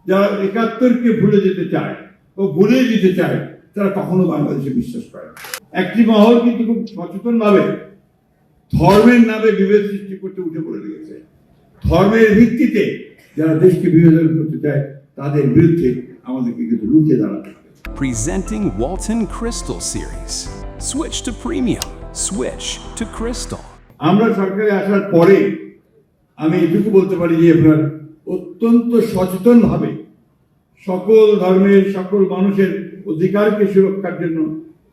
যারা ৭১-কে ভুলে যেতে চায় ও ভুলে দিতে চায় তারা কখনো বাংলাদেশে বিশ্বাস করে না। একটি মহল কিন্তু খুব সচেতন ভাবে ধর্মের নামে বিভেদ সৃষ্টি করতে উঠে পড়ে লেগেছে। ধর্মের ভিত্তিতে যারা দেশকে বিভাজন করতে চায় তাদের বিরুদ্ধে আমাদেরকে কিন্তু রুখে দাঁড়াতে হবে। Presenting Walton Crystal Series. Switch to premium. Switch to Crystal. আমরা সরকারে আসার পরে আমি এটুকু বলতে পারি যে আপনার অত্যন্ত সচেতন ভাবে সকল ধর্মের সকল মানুষের অধিকারকে সুরক্ষার জন্য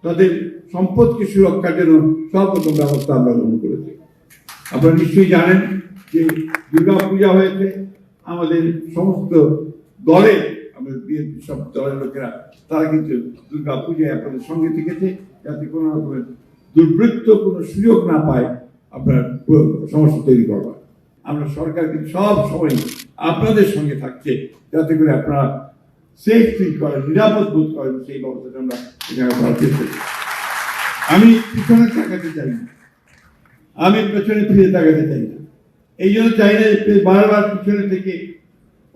তাদের সম্পদকে সুরক্ষার জন্য সব রকম ব্যবস্থা আমরা গ্রহণ করেছি। আপনারা নিশ্চয়ই জানেন যে দুর্গা পূজা হয়েছে, আমাদের সমস্ত দলে আমাদের বিএনপি সব দলের লোকেরা তারা কিন্তু দুর্গা পূজায় আপনাদের সঙ্গে থেকেছে যাতে কোনো রকমের দুর্বৃত্ত কোনো সুযোগ না পায় আপনার সমস্যা তৈরি করবার। আমরা সরকার কিন্তু সব সময় আপনাদের সঙ্গে থাকছে যাতে করে আপনারা সেফ ফিল করেন, নিরাপদ বোধ করেন, সেই ব্যবস্থাটা আমরা এখানে করার চেষ্টা করি। আমি পিছনে তাকাতে চাই না, আমি পেছনে ফিরে তাকাতে চাই না। এই জন্য চাই না বারবার পিছনে থেকে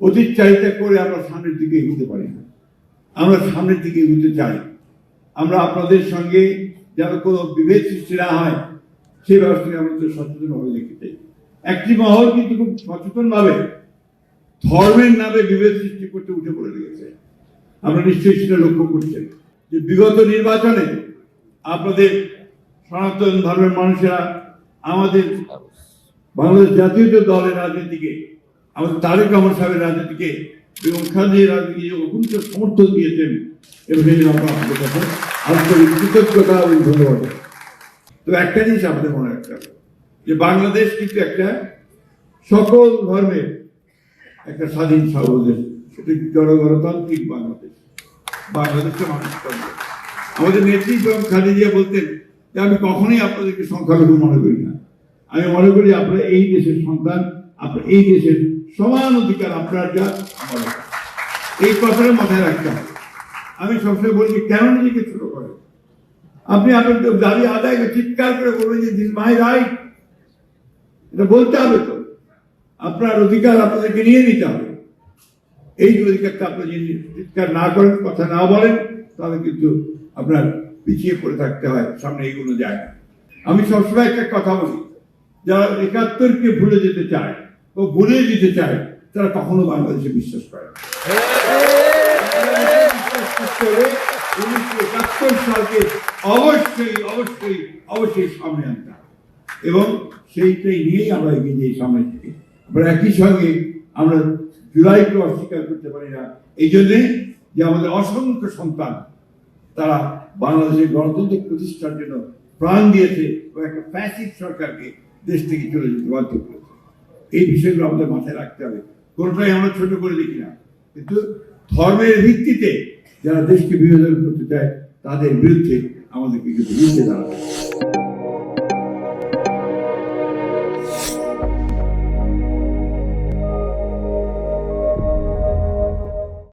অতীত চাহিদা করে আমরা সামনের দিকে এগোতে পারি না। আমরা সামনের দিকে এগোতে চাই। আমরা আপনাদের সঙ্গে যেন কোনো বিভেদ সৃষ্টি না হয় সেই ব্যবস্থাকে আমরা তো সচেতনভাবে দেখতে চাই। একটি মহল কিন্তু খুব সচেতন ভাবে ধর্মের নামে বিভেদ সৃষ্টি করতে উঠে পড়ে লেগেছে। আমরা নিশ্চয়ই সেটা লক্ষ্য করছেন যে বিগত নির্বাচনে আপনাদের সনাতন ধর্মের মানুষেরা আমাদের বাংলাদেশ জাতীয় দলের রাজনীতিকে, আমাদের তারেক রহমান সাহেবের রাজনীতিকে এবং খালেদা রাজনীতিকে অকুণ্ঠ সমর্থন দিয়েছেন এবং এই জন্য আমরা আপনাদের কাছে আন্তরিক কৃতজ্ঞতা এবং ধন্যবাদ। তো একটা জিনিস আমাদের মনে রাখতে হবে যে বাংলাদেশ কিন্তু একটা সকল ধর্মের একটা স্বাধীন সার্বদেশ, সেটা জনগণতান্ত্রিক বাংলাদেশ, বাংলাদেশের মানুষ। আমাদের নেত্রী খালেদা বলতেন যে আমি কখনোই আপনাদেরকে সংখ্যালঘু মনে করি না, আমি মনে করি আপনারা এই দেশের সন্তান, আপনার এই দেশের সমান অধিকার আপনার যা আমার। এই কথাটা মাথায় রাখতে হবে। আমি সবসময় বলি কেন নিজেকে ছোট করে, আপনি আপনার দাবি আদায় করে চিৎকার করে বলবেন যে দিস মাই রাইট, এটা বলতে হবে। তো আপনার অধিকার আপনাদেরকে নিয়ে নিতে হবে। এই অধিকারটা আপনি যদি চিৎকার না করেন, কথা না বলেন, তাহলে কিন্তু আপনার পিছিয়ে পড়ে থাকতে হয়, সামনে এগুলো যায় না। আমি সবসময় একটা কথা বলি, যারা ৭১-কে ভুলে যেতে চায় ও ভুলে দিতে চায় তারা কখনো বাংলাদেশে বিশ্বাস করে না। ১৯৭১ সালকে অবশ্যই অবশ্যই অবশ্যই সামনে আনতে হবে এবং সেইটাই নিয়েই আমরা এগিয়ে যাই সামনে থেকে। আমরা একই সঙ্গে আমরা জুলাইকে অস্বীকার করতে পারি না, এই জন্যে যে আমাদের অসংখ্য সন্তান তারা বাংলাদেশের গণতন্ত্র প্রতিষ্ঠার জন্য প্রাণ দিয়েছে এবং একটা ফ্যাসিস্ট সরকারকে দেশ থেকে চলে যেতে বাধ্য করেছে। এই বিষয়গুলো আমাদের মাথায় রাখতে হবে। কোনোটাই আমরা ছোট করে দেখি না, কিন্তু ধর্মের ভিত্তিতে যারা দেশকে বিভাজন করতে চায় তাদের বিরুদ্ধে আমাদেরকে কিন্তু রুখে দাঁড়াতে হবে।